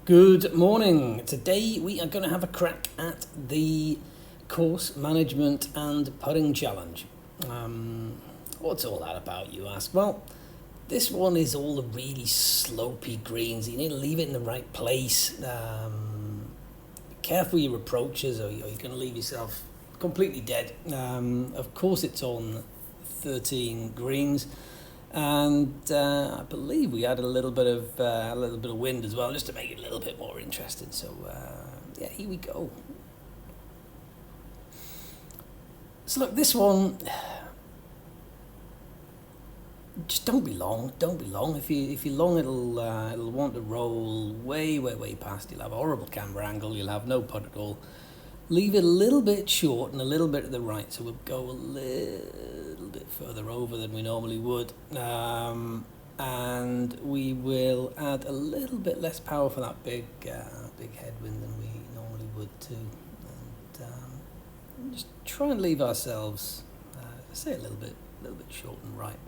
Good morning. Today we are going to have a crack at the course management and putting challenge. What's all that about, you ask? Well, this one is all the really slopey greens. You need to leave it in the right place. Be careful your approaches, or you're going to leave yourself completely dead. Of course, it's on 13 greens. And I believe we had a little bit of wind as well, just to make it a little bit more interesting. So yeah, here we go. So look, this one, just don't be long. Don't be long. If you're long, it'll want to roll way past. You'll have a horrible camera angle. You'll have no putt at all. Leave it a little bit short and a little bit to the right, so we'll go a little bit further over than we normally would, and we will add a little bit less power for that big headwind than we normally would too, and just try and leave ourselves, say a little bit short and right.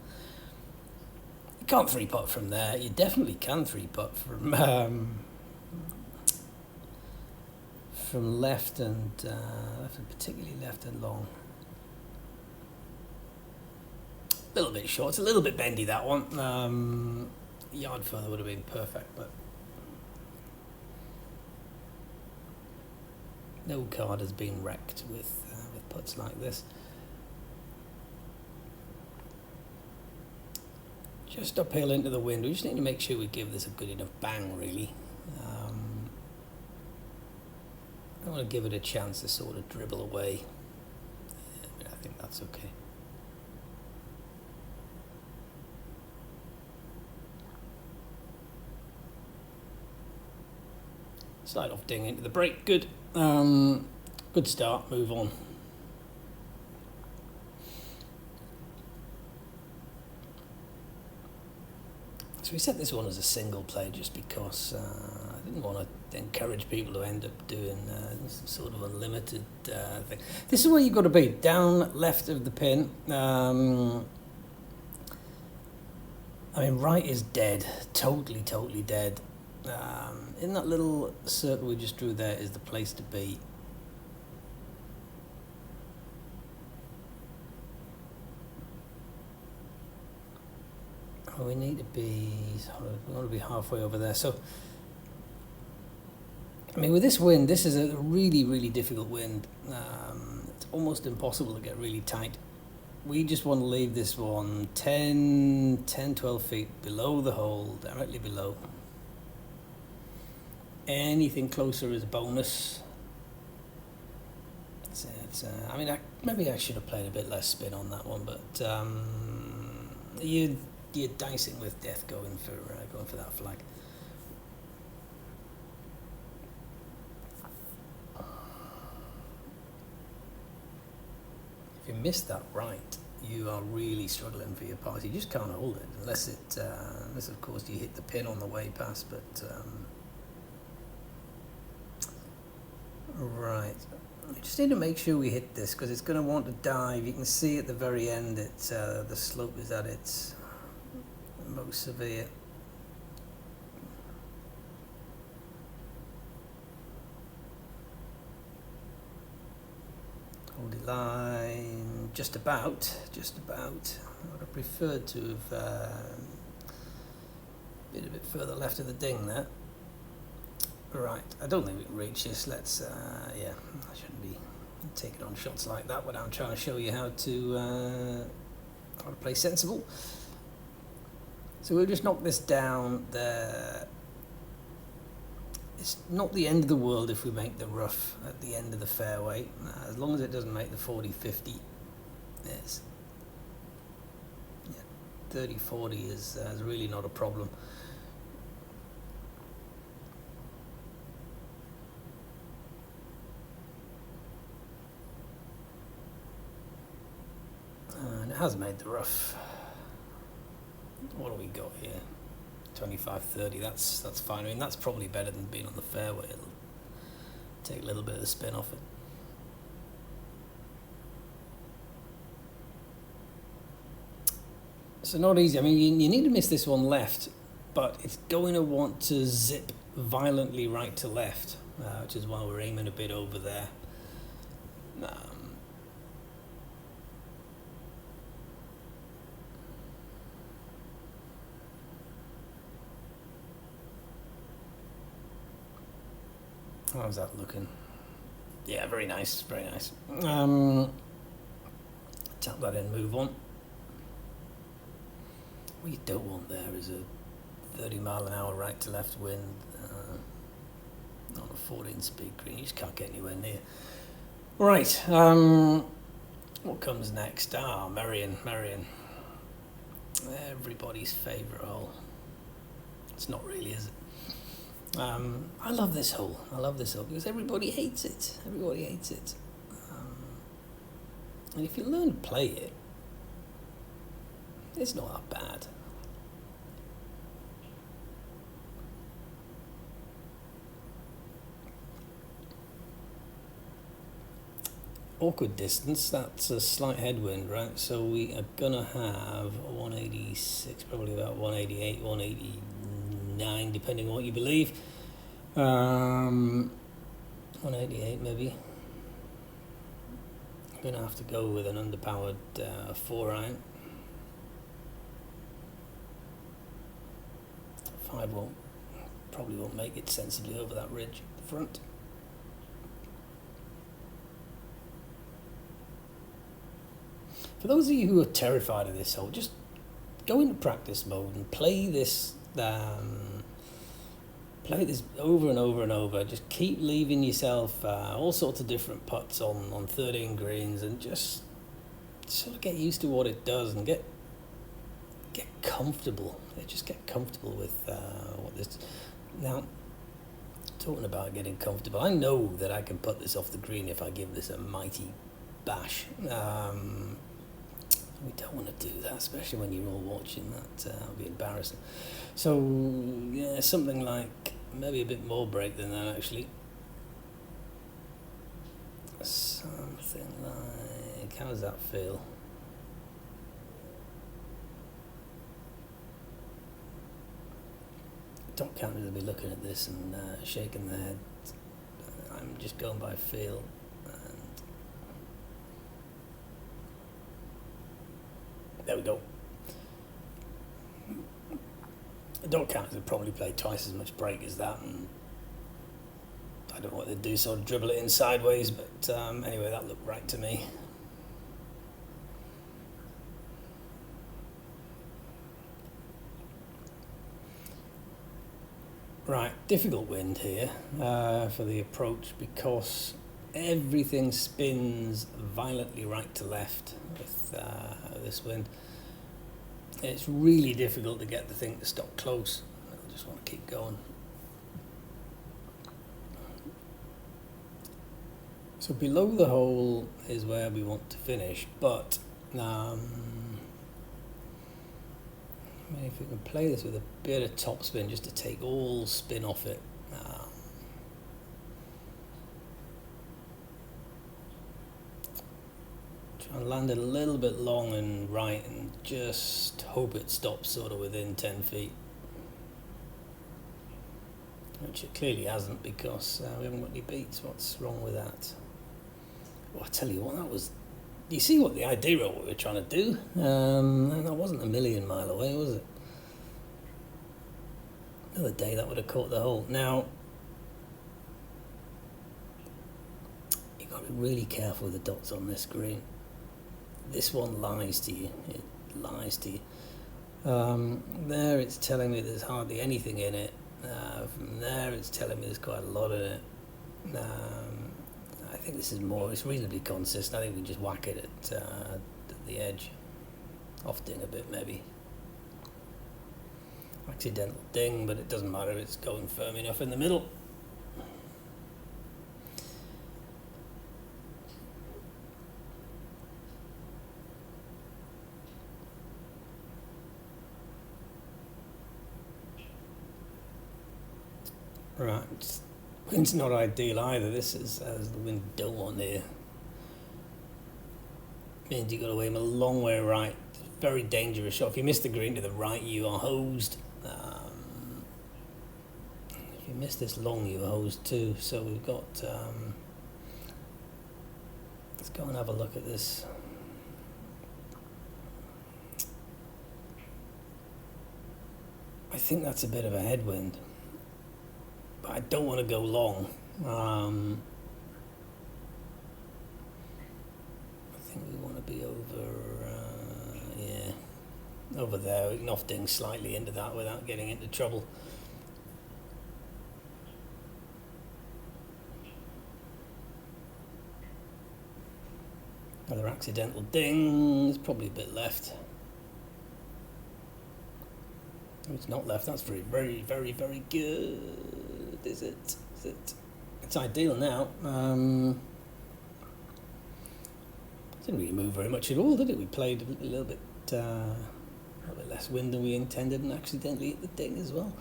You can't three putt from there. You definitely can three putt from left and particularly left and long. A little bit short. It's a little bit bendy, that one. A yard further would have been perfect, but no card has been wrecked with putts like this. Just uphill into the wind. We just need to make sure we give this a good enough bang, really. I want to give it a chance to sort of dribble away. Yeah, I think that's okay. Slide off ding into the break. Good. Good start. Move on. So we set this one as a single play just because I didn't want to encourage people to end up doing some sort of unlimited thing. This is where you've got to be, down left of the pin. I mean, right is dead, totally dead. In that little circle we just drew there is the place to be. We need to be, we want to be halfway over there. So, I mean, with this wind, this is a really difficult wind. It's almost impossible to get really tight. We just want to leave this one 10, 12 feet below the hole, directly below. Anything closer is a bonus. I mean, maybe I should have played a bit less spin on that one, but you're dicing with death going for that flag. If you miss that right, you are really struggling for your part. You just can't hold it unless of course you hit the pin on the way past. But right, we just need to make sure we hit this because it's going to want to dive. You can see at the very end the slope is at its most severe. Hold the line, just about. I would have preferred to have been a bit further left of the ding there. Right, I don't think we can reach this. Let's, yeah, I shouldn't be taking on shots like that without trying to show you how to play sensible. So we'll just knock this down there. It's not the end of the world if we make the rough at the end of the fairway, as long as it doesn't make the 40-50. Yes. Yeah, 30-40 is really not a problem. And it has made the rough. What do we got here? 25-30, that's fine. I mean, that's probably better than being on the fairway. It'll take a little bit of the spin off it. So not easy. I mean, you need to miss this one left, but it's going to want to zip violently right to left, which is why we're aiming a bit over there. How's that looking? Yeah, very nice, very nice. Tap that in, move on. What you don't want there is a 30-mile-an-hour right to left wind on a 14-speed green. You just can't get anywhere near. Right, what comes next? Merion. Everybody's favourite hole. It's not really, is it? I love this hole. Because everybody hates it. And if you learn to play it, it's not that bad. Awkward distance, that's a slight headwind, right? So we are gonna have 186, probably about 188, 189, depending on what you believe. 188 maybe. I'm gonna have to go with an underpowered 4-iron. 5 probably won't make it sensibly over that ridge at the front. For those of you who are terrified of this hole, just go into practice mode and play this over and over and over. Just keep leaving yourself all sorts of different putts on 13 greens, and just sort of get used to what it does and get comfortable. Just get comfortable with what this. Now, talking about getting comfortable, I know that I can put this off the green if I give this a mighty bash. We don't want to do that, especially when you're all watching. That'll be embarrassing. So, yeah, something like maybe a bit more break than that, actually. Something like, how does that feel? Top counters will be looking at this and shaking their head. I'm just going by feel. There we go. The dog counters would probably play twice as much break as that, and I don't know what they'd do, sort of dribble it in sideways, but anyway, that looked right to me. Right, difficult wind here for the approach, because everything spins violently right to left with this wind. It's really difficult to get the thing to stop close. I just want to keep going. So below the hole is where we want to finish, but I mean, if we can play this with a bit of topspin just to take all spin off it. Try and land it a little bit long and right, and just hope it stops sort of within 10 feet. Which it clearly hasn't, because we haven't got any beats. What's wrong with that? Well, I tell you what, that was... You see what the idea of what we were trying to do? That wasn't a million mile away, was it? Another day that would have caught the hole. Now, you've got to be really careful with the dots on this green. This one lies to you. It lies to you. There it's telling me there's hardly anything in it. From there it's telling me there's quite a lot in it. I think this is more, it's reasonably consistent. I think we can just whack it at the edge. Off ding a bit maybe. Accidental ding, but it doesn't matter, it's going firm enough in the middle. Right, wind's not ideal either. This is the wind you don't want here. Means you've got to aim a long way right. It's a very dangerous shot. If you miss the green to the right, you are hosed. If you miss this long, you're hosed too. So we've got, let's go and have a look at this. I think that's a bit of a headwind, but I don't want to go long. I think we want to be over, over there. We can off-ding slightly into that without getting into trouble. Another accidental ding. There's probably a bit left. Oh, it's not left. That's very, very, very, very good. Is it? Is it? It's ideal now. Didn't really move very much at all, did it? We played a little bit less wind than we intended, and accidentally hit the ding as well.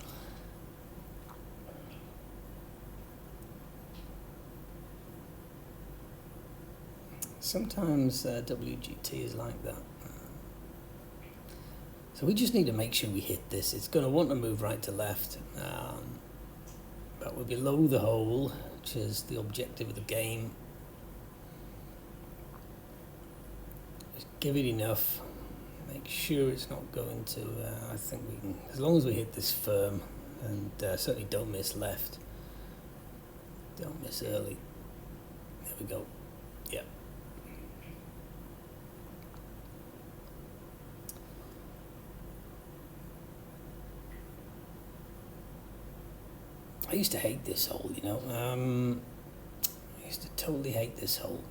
Sometimes WGT is like that. So we just need to make sure we hit this. It's going to want to move right to left, but we're below the hole, which is the objective of the game. Just give it enough. Make sure it's not going to. I think we can, as long as we hit this firm, and certainly don't miss left. Don't miss early. There we go. Yeah. I used to hate this hole, you know. I used to totally hate this hole.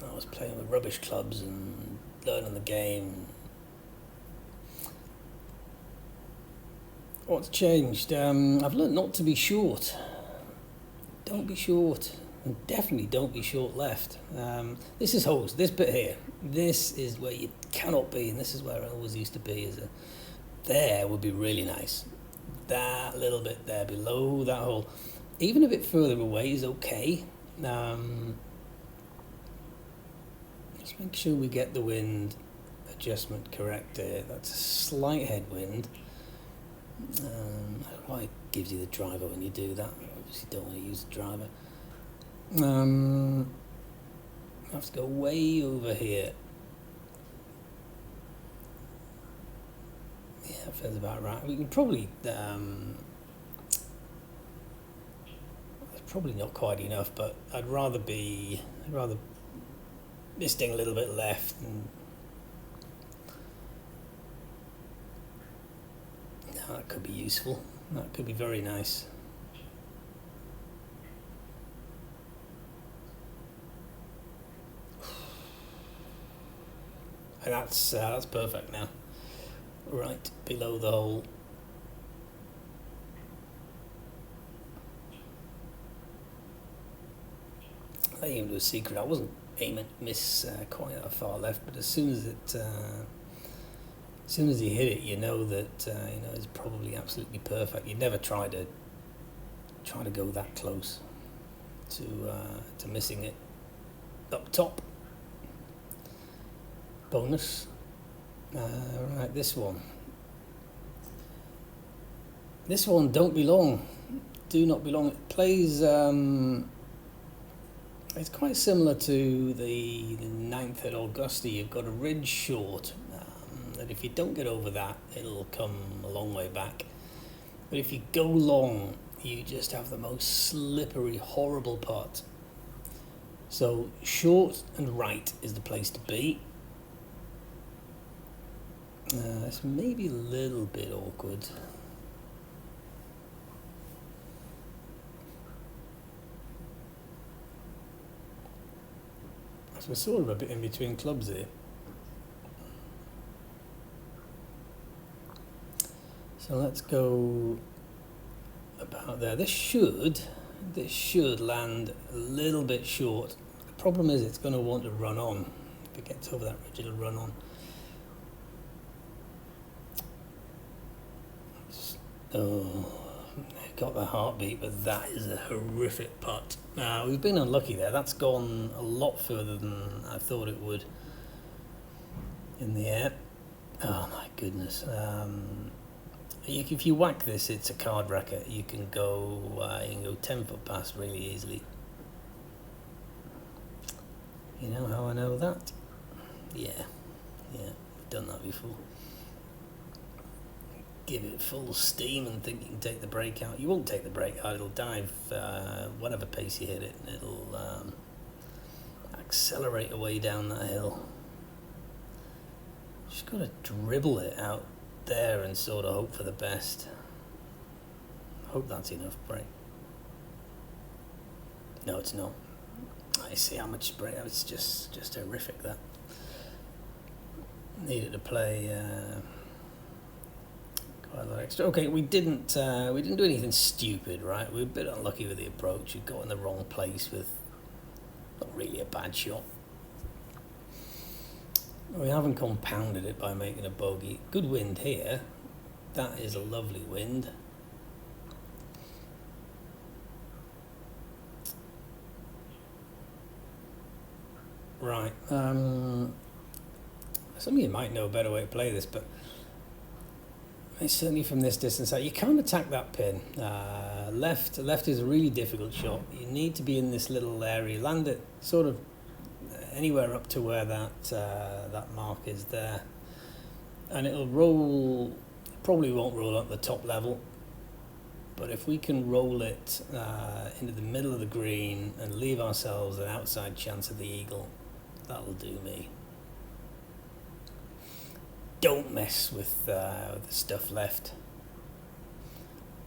I was playing with rubbish clubs and learning the game. What's changed? I've learned not to be short. Don't be short. And definitely don't be short left. This is holes. This bit here. This is where you cannot be, and this is where I always used to be. There would be really nice. That little bit there below that hole, even a bit further away is okay. Just make sure we get the wind adjustment correct there. That's a slight headwind. Why gives you the driver when you do that? Obviously don't want to use the driver. I have to go way over here. Yeah, that feels about right. We can probably, that's probably not quite enough, but I'd rather misting a little bit left. And no, that could be useful. That could be very nice. And that's perfect now. Right below the hole. I let you into a secret. I wasn't aiming to miss quite that far left, but as soon as you hit it, you know that it's probably absolutely perfect. You'd never try to go that close to missing it up top. Bonus. Right, this one. This one don't belong. Do not belong. It plays. It's quite similar to the 9th at Augusta. You've got a ridge short. That if you don't get over that, it'll come a long way back. But if you go long, you just have the most slippery, horrible putt. So short and right is the place to be. It's maybe a little bit awkward. So we're sort of a bit in between clubs here. So let's go about there. This should land a little bit short. The problem is it's going to want to run on. If it gets over that ridge, it'll run on. Oh, got the heartbeat, but that is a horrific putt. We've been unlucky there. That's gone a lot further than I thought it would in the air. Oh my goodness. If you whack this, it's a card wrecker. You can go 10 foot past really easily. You know how I know that? Yeah, I've done that before. Give it full steam and think you can take the brake out. You won't take the brake out. It'll dive whatever pace you hit it, and it'll accelerate away down that hill. Just got to dribble it out there and sort of hope for the best. Hope that's enough brake. No, it's not. I see how much spray. It's just horrific. That needed to play quite a lot extra. Okay, we didn't do anything stupid, right? We were a bit unlucky with the approach. We got in the wrong place with not really a bad shot. We haven't compounded it by making a bogey. Good wind here. That is a lovely wind. Right. Some of you might know a better way to play this, but it's certainly from this distance out. You can't attack that pin. Left is a really difficult shot. You need to be in this little area. Land it sort of anywhere up to where that mark is there, and it'll roll. Probably won't roll up the top level, but if we can roll it into the middle of the green and leave ourselves an outside chance of the eagle, that'll do me. Don't mess with the stuff left.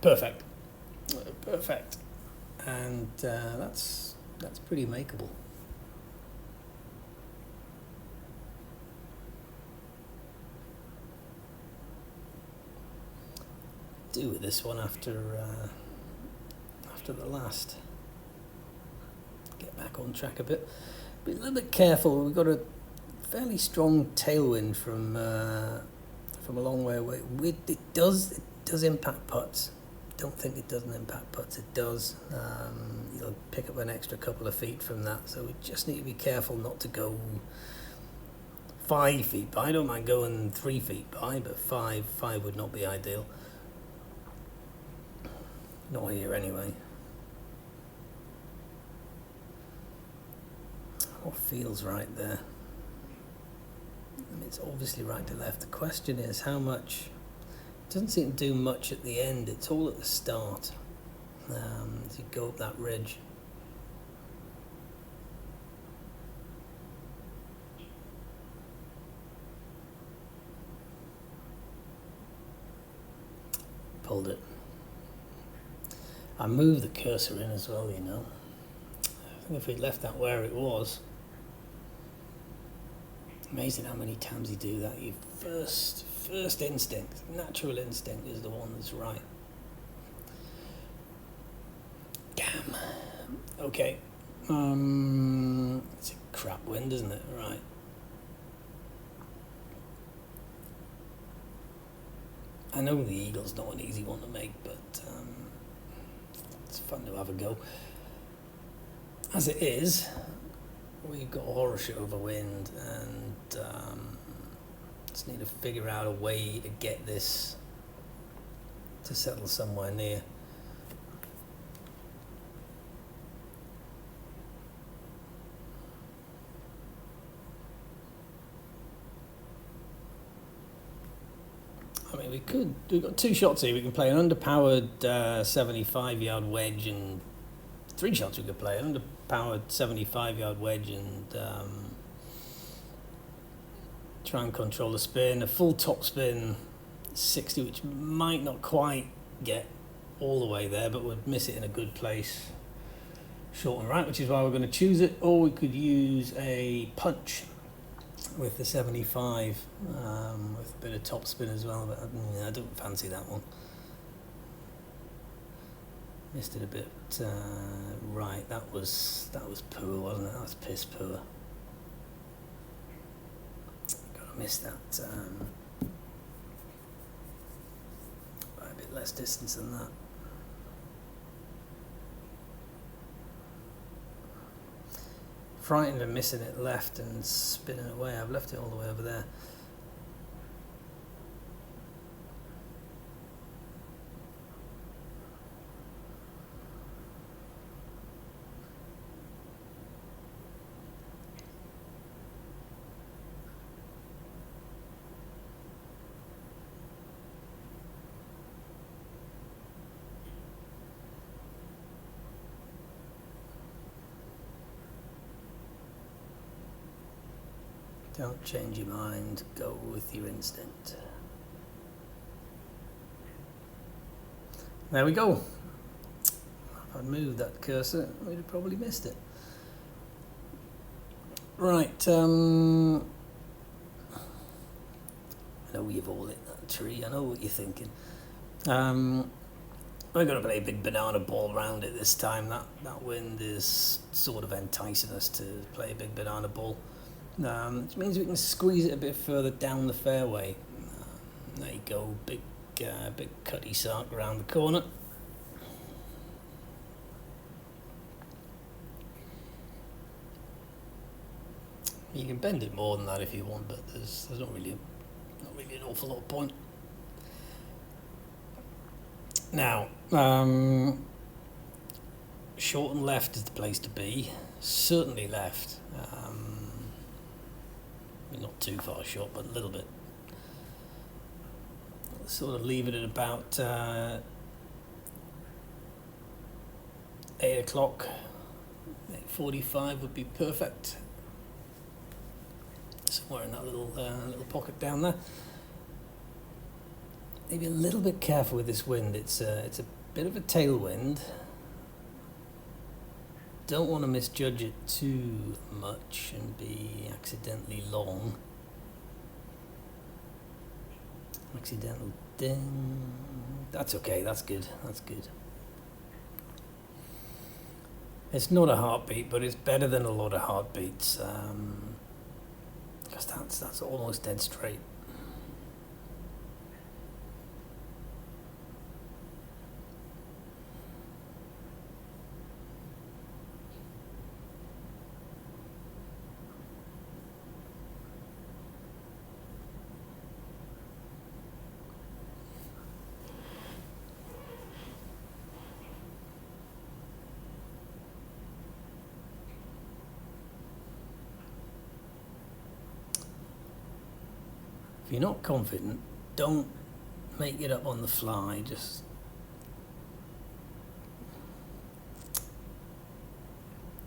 Perfect, and that's pretty makeable. Do with this one after the last. Get back on track a bit. Be a little bit careful. We've got a fairly strong tailwind from a long way away. It does impact putts. Don't think it doesn't impact putts. It does. You'll pick up an extra couple of feet from that. So we just need to be careful not to go 5 feet by. I don't mind going 3 feet by, but five would not be ideal. Not here anyway. What feels right there? I mean, it's obviously right to left. The question is how much. It doesn't seem to do much at the end. It's all at the start. As you go up that ridge. Pulled it. I moved the cursor in as well, you know. I think if we'd left that where it was. Amazing how many times you do that. Your first instinct, natural instinct, is the one that's right. Damn. Okay. It's a crap wind, isn't it? Right. I know the eagle's not an easy one to make, but it's fun to have a go. As it is, we've got a horror show of a wind, and just need to figure out a way to get this to settle somewhere near. I mean, we've got 2 shots here. We can play an underpowered 75-yard wedge, and 3 shots we could play. An underpowered 75-yard wedge and try and control the spin. A full top spin 60, which might not quite get all the way there, but would miss it in a good place. Short and right, which is why we're going to choose it. Or we could use a punch with the 75 with a bit of top spin as well, but I don't fancy that one. Missed it a bit right. That was poor, wasn't it? That was piss poor. Gotta miss that by a bit less distance than that. Frightened of missing it left and spinning away. I've left it all the way over there. Don't change your mind, go with your instinct. There we go. If I'd moved that cursor, we'd have probably missed it. Right, I know you've all hit that tree, I know what you're thinking. We're going to play a big banana ball around it this time. That wind is sort of enticing us to play a big banana ball. Which means we can squeeze it a bit further down the fairway. There you go, big cutty sark around the corner. You can bend it more than that if you want, but there's not really an awful lot of point. Now, short and left is the place to be. Certainly left. Not too far short, but a little bit. Sort of leave it at about 8 o'clock. 8:45 would be perfect. Somewhere in that little pocket down there. Maybe a little bit careful with this wind. It's a bit of a tailwind. Don't want to misjudge it too much and be accidentally long. Accidental ding. That's okay. That's good. That's good. It's not a heartbeat, but it's better than a lot of heartbeats. Because that's almost dead straight. If you're not confident, don't make it up on the fly. Just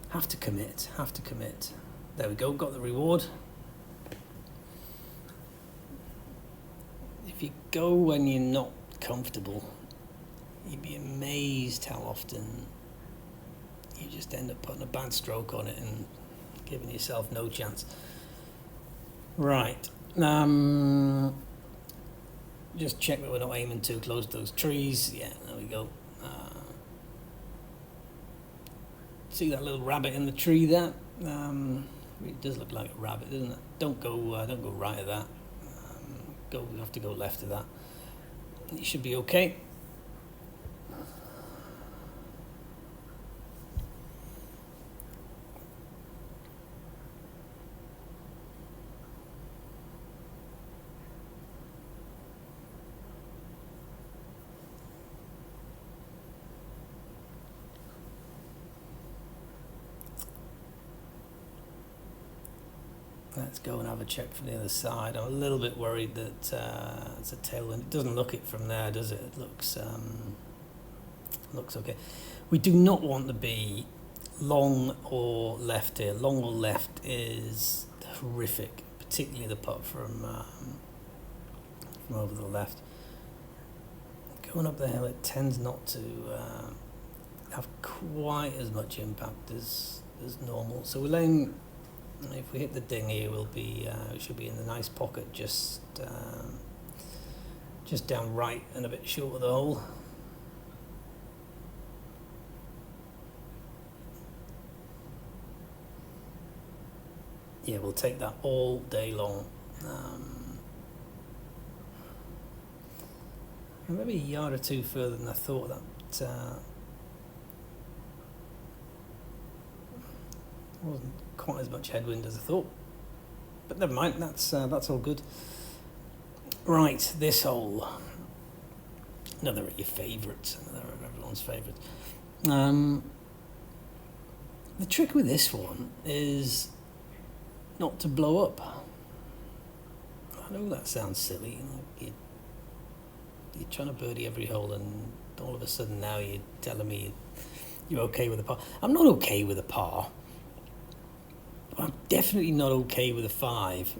have to commit. There we go, got the reward. If you go when you're not comfortable, you'd be amazed how often you just end up putting a bad stroke on it and giving yourself no chance. Right. Just check that we're not aiming too close to those trees. Yeah, there we go. See that little rabbit in the tree there? It does look like a rabbit, doesn't it? Don't go right at that. You have to go left of that. You should be okay. Let's go and have a check from the other side. I'm a little bit worried that it's a tailwind. It doesn't look it from there, does it? It looks okay. We do not want to be long or left here. Long or left is horrific, particularly the putt from over the left. Going up the hill, it tends not to have quite as much impact as normal. So we're laying. If we hit the ding here, we should be in the nice pocket, just down right and a bit short of the hole. Yeah, we'll take that all day long. Maybe a yard or two further than I thought. That wasn't quite as much headwind as I thought, but never mind. That's all good. Right, this hole, another of your favourites, another of everyone's favourites. The trick with this one is not to blow up. I know that sounds silly. You're trying to birdie every hole, and all of a sudden now you're telling me you're okay with a par. I'm not okay with a par. I'm definitely not okay with a 5.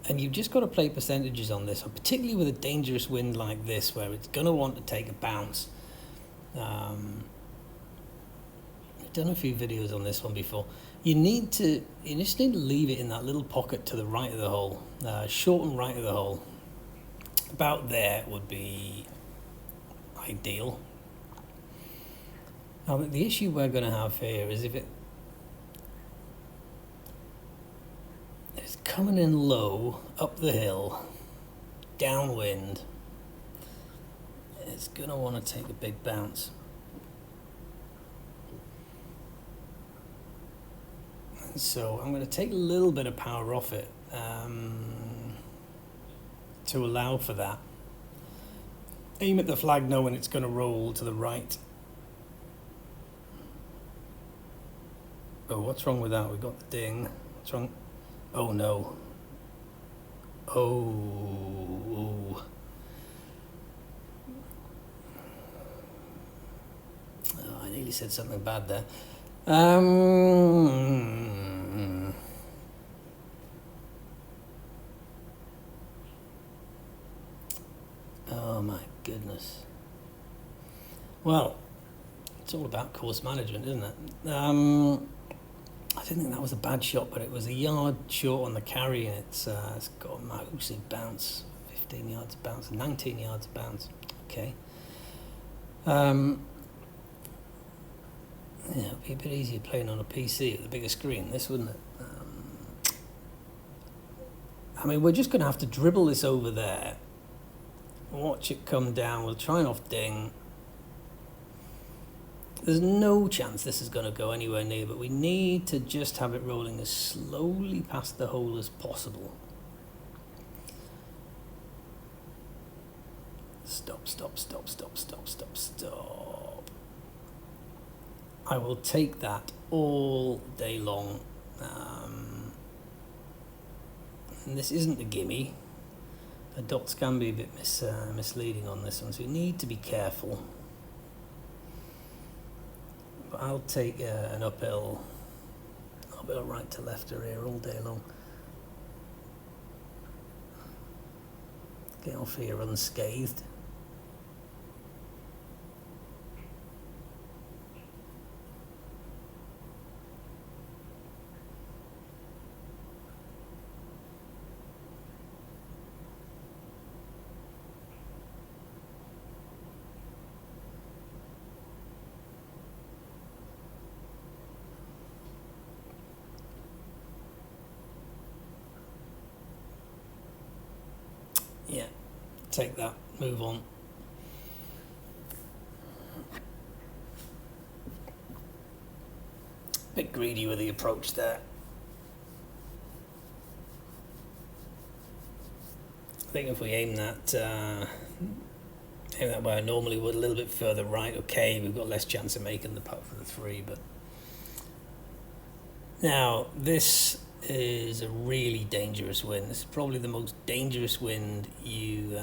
And you've just got to play percentages on this, particularly with a dangerous wind like this, where it's going to want to take a bounce. I've done a few videos on this one before. You just need to leave it in that little pocket to the right of the hole, short and right of the hole. About there would be ideal. Now, the issue we're going to have here is if it's coming in low, up the hill, downwind, it's going to want to take a big bounce. And so I'm going to take a little bit of power off it to allow for that. Aim at the flag knowing it's going to roll to the right. Oh, what's wrong with that? We've got the ding. What's wrong? Oh no. Oh. Oh, I nearly said something bad there. Oh my goodness. Well, it's all about course management, isn't it? I didn't think that was a bad shot, but it was a yard short on the carry, and it's got a massive bounce, 15 yards of bounce, 19 yards of bounce. Okay. Yeah, it'd be a bit easier playing on a PC at the bigger screen, this, wouldn't it? I mean, we're just going to have to dribble this over there, watch it come down. We'll try and off ding. There's no chance this is going to go anywhere near, but we need to just have it rolling as slowly past the hole as possible. Stop, stop, stop, stop, stop, stop, stop. I will take that all day long. And this isn't a gimme. The dots can be a bit misleading on this one, so you need to be careful. But I'll take an uphill right to left here all day long. Get off here unscathed. Yeah, take that, move on. Bit greedy with the approach there. I think if we aim that way I normally would, a little bit further right, okay, we've got less chance of making the putt for the 3, but now this is a really dangerous wind. This is probably the most dangerous wind you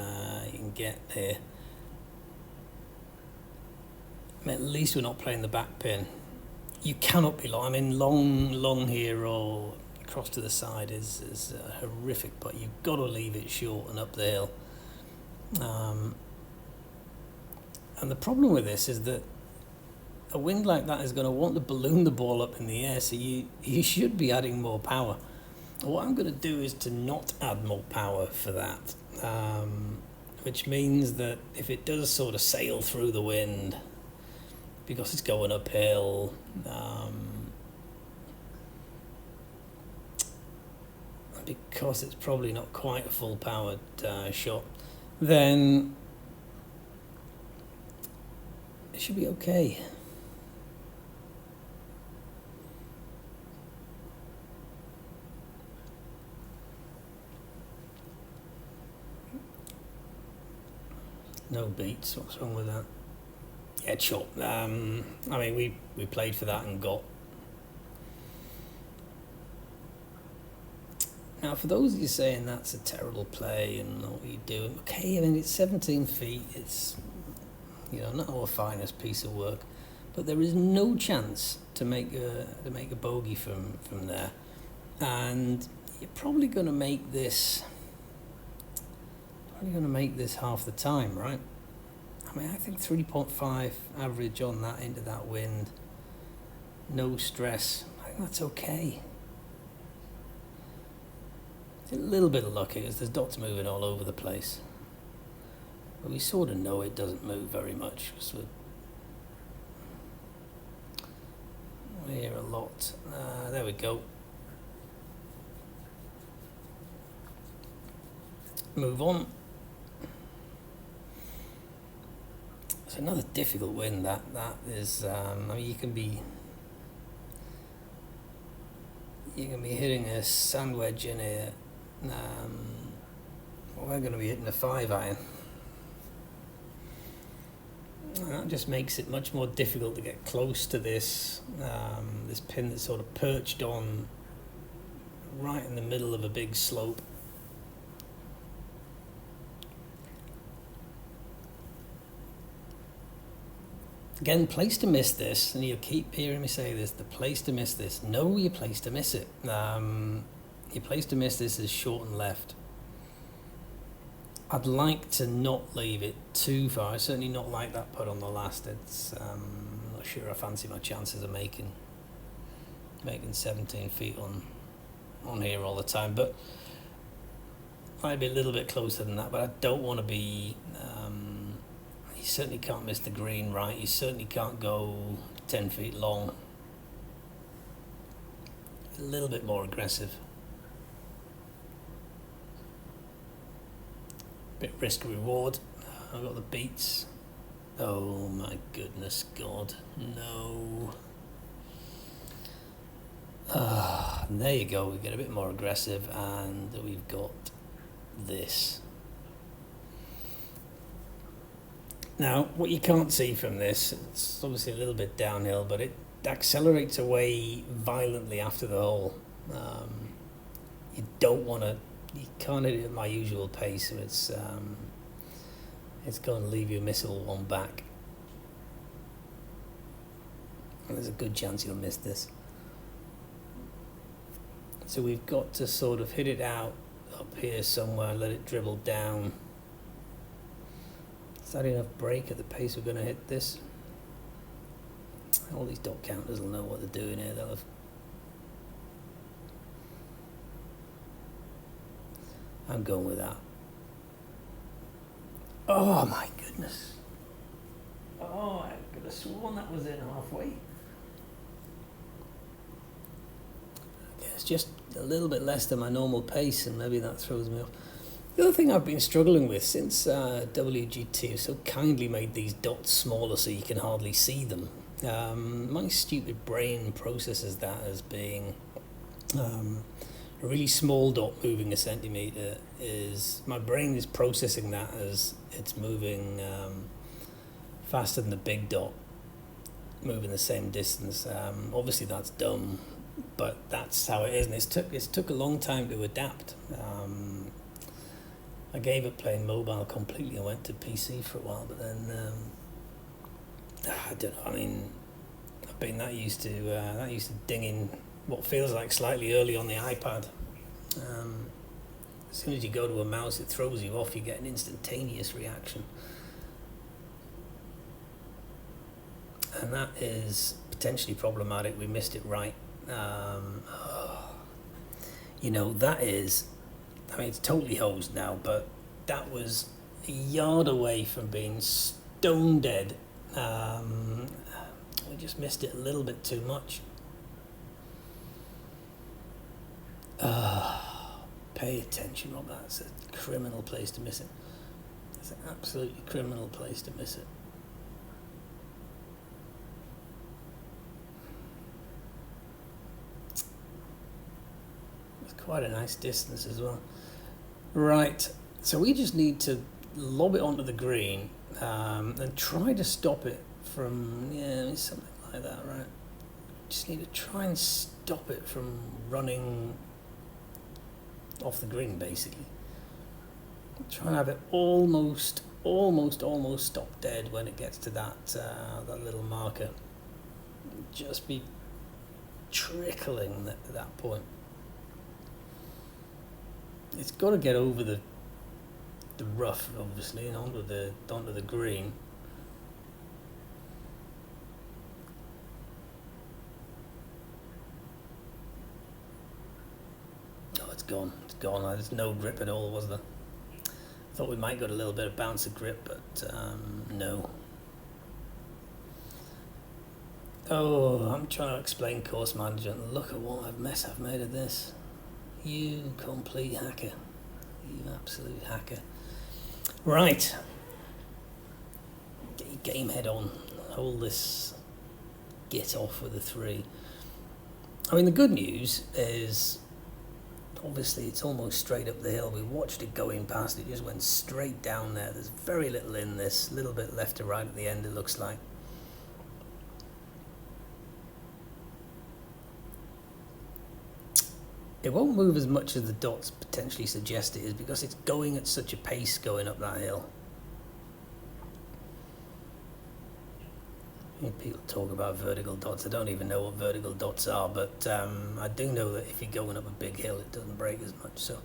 can get here. I mean, at least we're not playing the back pin. You cannot be long. I mean, long here or across to the side is horrific, but you've got to leave it short and up the hill. And the problem with this is that a wind like that is going to want to balloon the ball up in the air, so you should be adding more power. What I'm going to do is to not add more power for that, which means that if it does sort of sail through the wind, because it's going uphill, because it's probably not quite a full powered shot, then it should be okay. No beats, what's wrong with that? Yeah, chop. I mean, we played for that and got. Now, for those of you saying that's a terrible play and what you do, okay, I mean, it's 17 feet, it's, not our finest piece of work, but there is no chance to make a bogey from there, and you're probably going to make this half the time, right? I mean, I think 3.5 average on that into that wind, no stress. I think that's okay. It's a little bit of luck because there's dots moving all over the place, but we sort of know it doesn't move very much. So we hear a lot. There we go. Move on. It's another difficult wind. That is. I mean, you can be hitting a sand wedge in here. We're going to be hitting a 5-iron. That just makes it much more difficult to get close to this this pin that's sort of perched on right in the middle of a big slope. Again, place to miss this, and you'll keep hearing me say this, the place to miss this. Know your place to miss it. Your place to miss this is short and left. I'd like to not leave it too far. I certainly not like that putt on the last. It's I'm not sure I fancy my chances of making 17 feet on here all the time, but I'd be a little bit closer than that. But I don't want to be. You certainly can't miss the green, right? You certainly can't go 10 feet long. A little bit more aggressive. Bit risk reward. I've got the beats. Oh my goodness God, no. And there you go, we get a bit more aggressive, and we've got this. Now, what you can't see from this, it's obviously a little bit downhill, but it accelerates away violently after the hole. You don't want to, you can't hit it at my usual pace, so it's going to leave you a missile one back. And there's a good chance you'll miss this. So we've got to sort of hit it out up here somewhere, let it dribble down. Is that enough break at the pace we're going to hit this? All these dot counters will know what they're doing here. They'll have. I'm going with that. Oh my goodness. Oh, I could have sworn that was in halfway. Okay, it's just a little bit less than my normal pace, and maybe that throws me off. The other thing I've been struggling with since WGT so kindly made these dots smaller so you can hardly see them. My stupid brain processes that as being a really small dot moving a centimetre. My brain is processing that as it's moving faster than the big dot moving the same distance. Obviously that's dumb, but that's how it is, and it took a long time to adapt. I gave up playing mobile completely and went to PC for a while, but then I don't know. I mean, I've been that used to dinging what feels like slightly early on the iPad. As soon as you go to a mouse, it throws you off. You get an instantaneous reaction, and that is potentially problematic. We missed it right. That is. I mean, it's totally hosed now, but that was a yard away from being stone dead. We just missed it a little bit too much. Pay attention, Rob. That's a criminal place to miss it. It's an absolutely criminal place to miss it. It's quite a nice distance as well. Right, so we just need to lob it onto the green and try to stop it from, something like that, right? Just need to try and stop it from running off the green, basically. Try and have it almost stop dead when it gets to that little marker. just be trickling at that point. It's got to get over the rough, obviously, and onto the green. Oh, it's gone. It's gone. There's no grip at all, was there? I thought we might got a little bit of bounce of grip, but no. Oh, I'm trying to explain course management. Look at what a mess I've made of this. You complete hacker. You absolute hacker. Right. Get your game head on. Hold this git off with a 3. I mean, the good news is, obviously, it's almost straight up the hill. We watched it going past. It just went straight down there. There's very little in this. A little bit left to right at the end, it looks like. It won't move as much as the dots potentially suggest it is because it's going at such a pace going up that hill. People talk about vertical dots. I don't even know what vertical dots are, but I do know that if you're going up a big hill, it doesn't break as much. So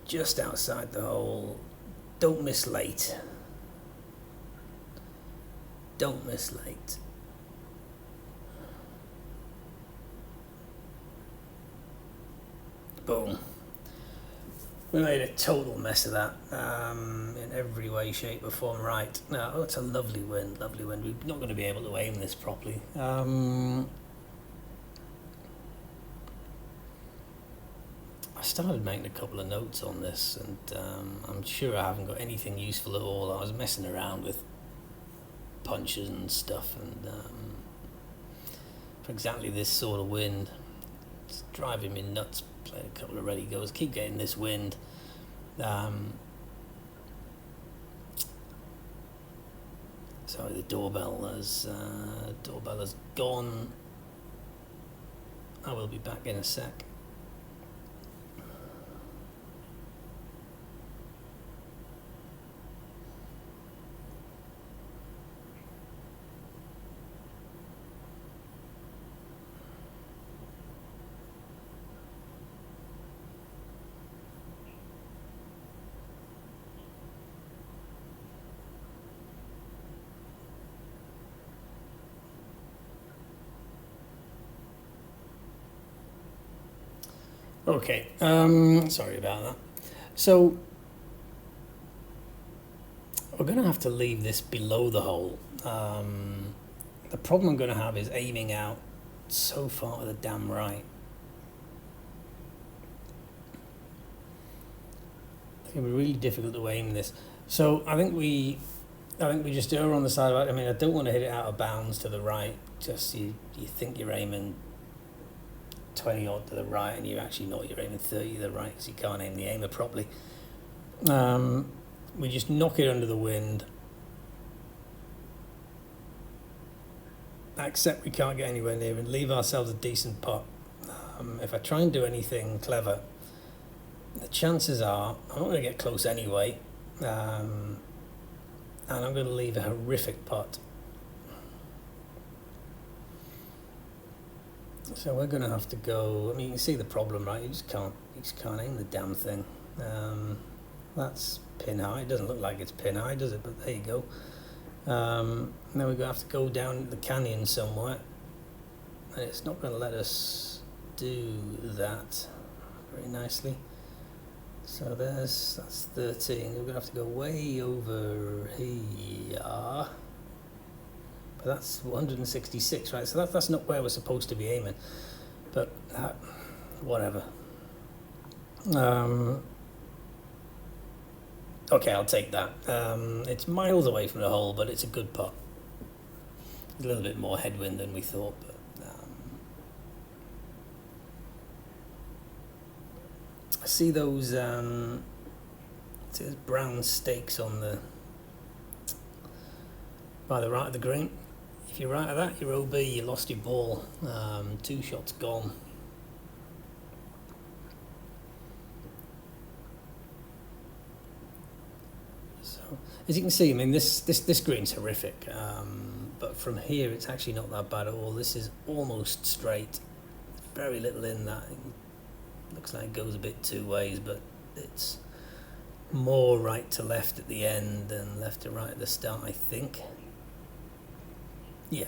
just outside the hole. Don't miss late. Don't miss late. Boom. We made a total mess of that in every way, shape or form. Right. Now, oh, it's a lovely wind, lovely wind. We're not going to be able to aim this properly. I started making a couple of notes on this, and I'm sure I haven't got anything useful at all. I was messing around with punches and stuff, and for exactly this sort of wind, it's driving me nuts. Playing a couple of ready goes, keep getting this wind. Sorry, the doorbell has gone. I will be back in a sec. Okay, sorry about that. So we're going to have to leave this below the hole. The problem I'm going to have is aiming out so far to the damn right. It's going to be really difficult to aim this. So I think we just err on the side of it. I mean, I don't want to hit it out of bounds to the right. Just you think you're aiming 20 odd to the right, and you're actually not. You're aiming 30 to the right because you can't aim the aimer properly. We just knock it under the wind. Accept we can't get anywhere near and leave ourselves a decent putt. If I try and do anything clever, the chances are I'm not going to get close anyway, and I'm going to leave a horrific putt. So we're going to have to go. I mean, you can see the problem, right? You just can't aim the damn thing. That's pin high. It doesn't look like it's pin high, does it? But there you go. Now we're going to have to go down the canyon somewhere, and it's not going to let us do that very nicely. So that's 13. We're going to have to go way over here. But that's 166, right? So that's not where we're supposed to be aiming. But whatever. Okay, I'll take that. It's miles away from the hole, but it's a good putt. A little bit more headwind than we thought, but I see those brown stakes on by the right of the green. If you're right of that, you're OB. You lost your ball. 2 shots gone. So As you can see, I mean, this green's horrific, but from here it's actually not that bad at all. This is almost straight, very little in that. It looks like it goes a bit two ways, but it's more right to left at the end than left to right at the start, I think. Yeah.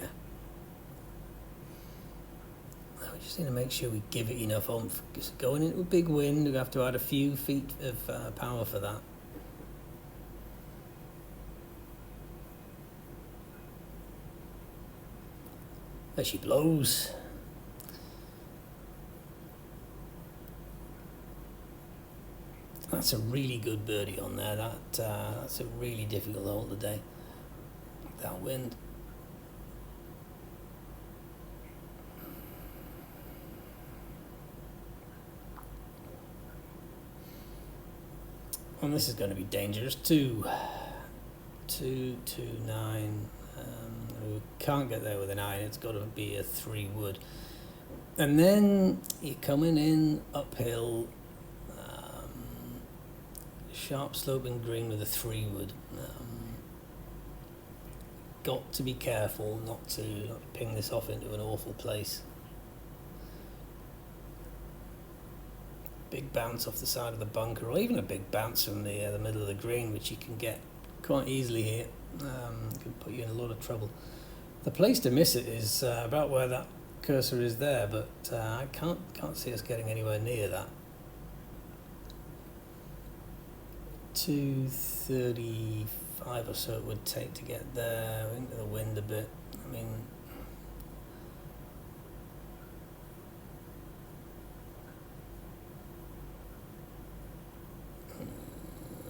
We just need to make sure we give it enough oomph. Just going into a big wind, we have to add a few feet of power for that. There she blows. That's a really good birdie on there. That's a really difficult hole today. That wind. And this is going to be dangerous. 2, 9. We can't get there with a 9. It's got to be a 3 wood. And then you're coming in uphill, sharp sloping green with a 3 wood. Got to be careful not to ping this off into an awful place. Big bounce off the side of the bunker, or even a big bounce from the middle of the green, which you can get quite easily here. It can put you in a lot of trouble. The place to miss it is about where that cursor is there, but I can't see us getting anywhere near that. 235 or so it would take to get there, into the wind a bit. I mean,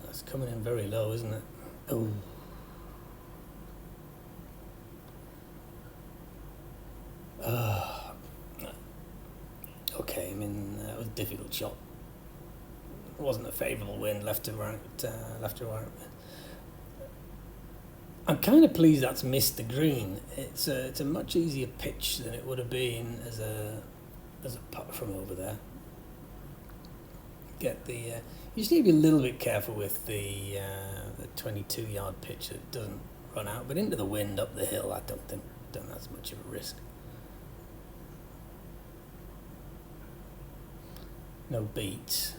that's coming in very low, isn't it? Oh. Okay, I mean, that was a difficult shot. It wasn't a favourable wind, left to right. I'm kind of pleased that's missed the green. It's a much easier pitch than it would have been as a putt from over there. Get the you just need to be a little bit careful with the 22-yard pitch that doesn't run out, but into the wind up the hill, I don't think that's much of a risk. No beats.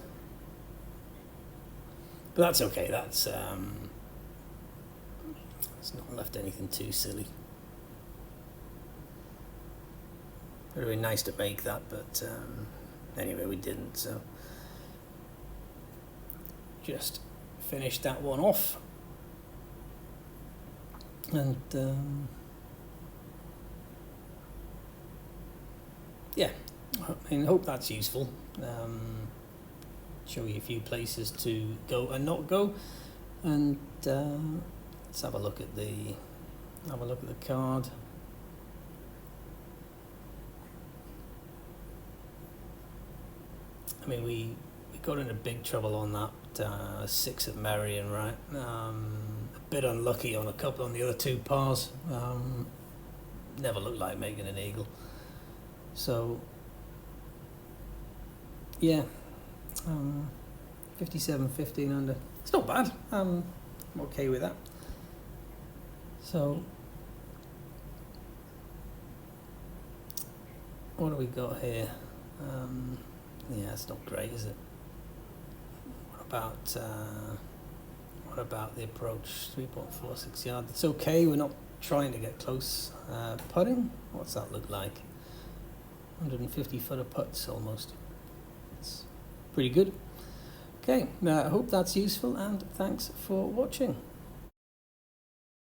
But that's okay, it's not left anything too silly. It would have been nice to make that, but anyway, we didn't, so just finished that one off. And yeah, I mean, hope that's useful. Show you a few places to go and not go, and let's have a look at the card. I mean, we got into big trouble on that 6 at Marion, right? A bit unlucky on a couple on the other 2 pars. Never looked like making an eagle. So yeah, 57, 15 under. It's not bad. I'm okay with that. So what do we got here? Yeah, it's not great, is it? What about the approach? 3.46 yards. It's okay. We're not trying to get close. Putting. What's that look like? 150 foot of putts almost. It's pretty good. Okay, I hope that's useful, and thanks for watching.